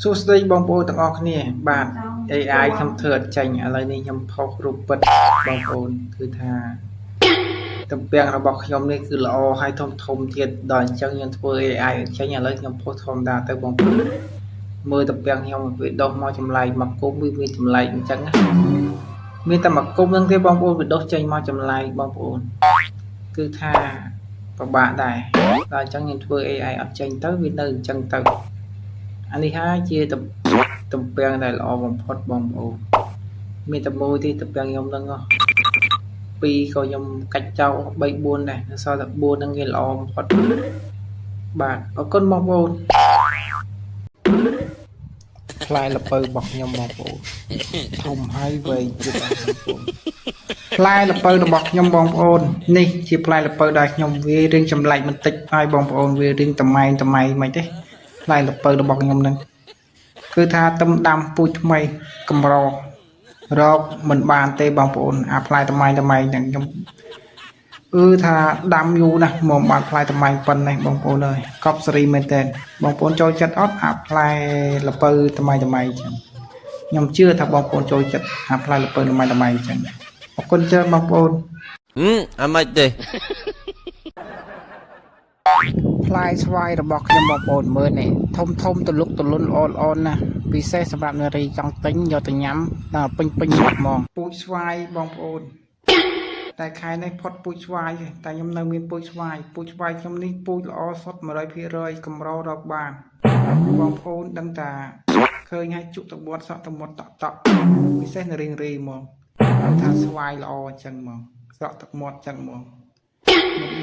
សួស្តីបងប្អូនទាំងអស់គ្នាបាទ AI ខ្ញុំធ្វើអត់ចាញ់ឥឡូវនេះខ្ញុំផុសរូបពិតបងប្អូនគឺថាទំពាំងរបស់ខ្ញុំនេះគឺល្អហើយធំទៀតដល់អញ្ចឹងខ្ញុំធ្វើ AI អត់ចាញ់ឥឡូវខ្ញុំផុសធម្មតាទៅបងប្អូនមើលទំពាំងខ្ញុំវាដុសមកចម្លែកមកគុំវាមានចម្លែកអញ្ចឹងណាមានតែមកគុំហ្នឹងទេបងប្អូនវាដុសចេញមកចម្លែកបងប្អូនគឺថាពិបាកដែរដល់អញ្ចឹងខ្ញុំធ្វើ AI អត់ចេញទៅវានៅអញ្ចឹងទៅអានេះហើយជាទំពាំងដែលល្អបំផុតបងប្អូនមានតែមួយទេទំពាំងខ្ញុំហ្នឹងពីរក៏ខ្ញុំកាច់ចោល3 4ដែរនៅសល់តែ4ហ្នឹងគេល្អបំផុតបាទអរគុណបងប្អូនផ្លែល្ពៅរបស់ខ្ញុំបងប្អូនធំហើយវែងទៀតបងប្អូនផ្លែល្ពៅរបស់ខ្ញុំបងប្អូននេះជាផ្លែល្ពៅដែលខ្ញុំវារៀងចម្លែកបន្តិចហើយបងប្អូនវារៀងតម្ម៉ៃមិនទេផ្លែល្ពៅរបស់ខ្ញុំហ្នឹងគឺថាទឹមដាំពូជថ្មីកម្ររកមិនបានទេបងប្អូនអាផ្លែតម្ម៉ៃហ្នឹងខ្ញុំថាដាំយូរណាស់មកបានផ្លែតម្ម៉ៃប៉ុណ្ណេះបងប្អូនអើយកប់សេរីមែនតើបងប្អូនចូលចិត្តអត់អាផ្លែល្ពៅតម្ម៉ៃចឹងខ្ញុំជឿថាបងប្អូនចូលចិត្តអាផ្លែល្ពៅតម្ម៉ៃចឹងអរគុណច្រើនបងប្អូនអាម៉េចទេផ្លែស្វាយរបស់ខ្ញុំបងប្អូនមើលនេះធំទលុកទលុនល្អណាស់ពិសេសសម្រាប់នារីចង់ទិញយកទៅញ៉ាំដល់ពេញមាត់ហ្មងពូជស្វាយបងប្អូនតែខែនេះផុតពូជស្វាយតែខ្ញុំនៅមានពូជស្វាយខ្ញុំនេះពូជល្អសុទ្ធ 100% កម្ររកបានបងប្អូនដឹងតាឃើញឲ្យជក់តបត់សក់តមុតតក់ពិសេសនៅរៀងរីហ្មងថាស្វាយល្អអញ្ចឹងហ្មងស្រក់ទឹកមាត់អញ្ចឹងហ្មង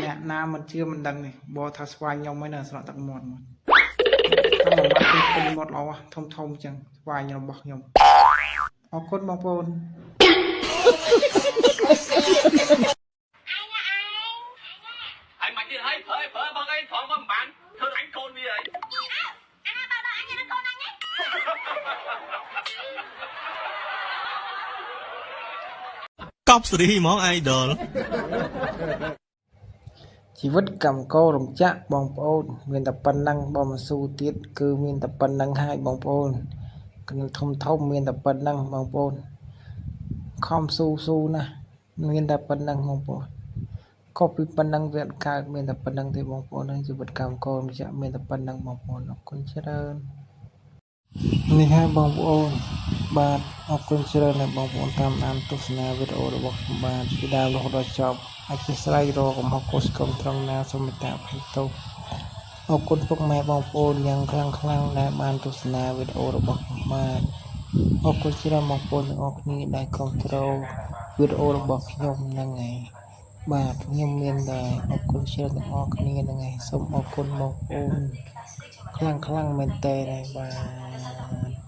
អ្នកណាមិនជឿមិនដឹងនេះបើថាស្វាយខ្ញុំឯនៅស្រក់ទឹកមាត់មកតាមមកពីពេញមាត់ល្អធំអញ្ចឹងស្វាយរបស់ខ្ញុំអរគុណបងប្អូនហើយមិនទៀតហើយប្រើបងអីផងក៏មិនបានធ្វើអញកូនវាអីអាបើដល់អញនឹងកូនអញកប់សេរីហ្មង idol ជីវិតកម្មកររំចាក់បងប្អូនមានតែប៉ុណ្ណឹងបើមិនស៊ូទៀតគឺមានតែប៉ុណ្ណឹងហើយបងប្អូនក្នុងធំមានតែប៉ុណ្ណឹងបងប្អូនខំស៊ូណាស់មានតែប៉ុណ្ណឹងបងប្អូនក៏ពីប៉ុណ្ណឹងវាអត់កើតមានតែប៉ុណ្ណឹងទេបងប្អូនហើយជីវិតកម្មកររំចាក់មានតែប៉ុណ្ណឹងបងប្អូនអរគុណច្រើននេះហើយបងប្អូនបាទអរគុណច្រើនណាស់បងប្អូនតាមដានទស្សនាវីដេអូរបស់ខ្ញុំបាទពីដើមរហូតដល់ចប់អធិស្ឋានរកកំហុសកុសកំត្រង់ណាសូមមេត្តាអភ័យទោសអរគុណពុកម៉ែបងប្អូនយ៉ាងខ្លាំងដែលបានទស្សនាវីដេអូរបស់ខ្ញុំបាទអរគុណច្រើនបងប្អូនទាំងអស់គ្នាដែលគ្រប់គ្រងវីដេអូរបស់ខ្ញុំហ្នឹងឯងបាទខ្ញុំមានតែអរគុណច្រើនទាំងអស់គ្នាហ្នឹងឯងសូមអរគុណបងប្អូនខ្លាំងមែនតើបាទ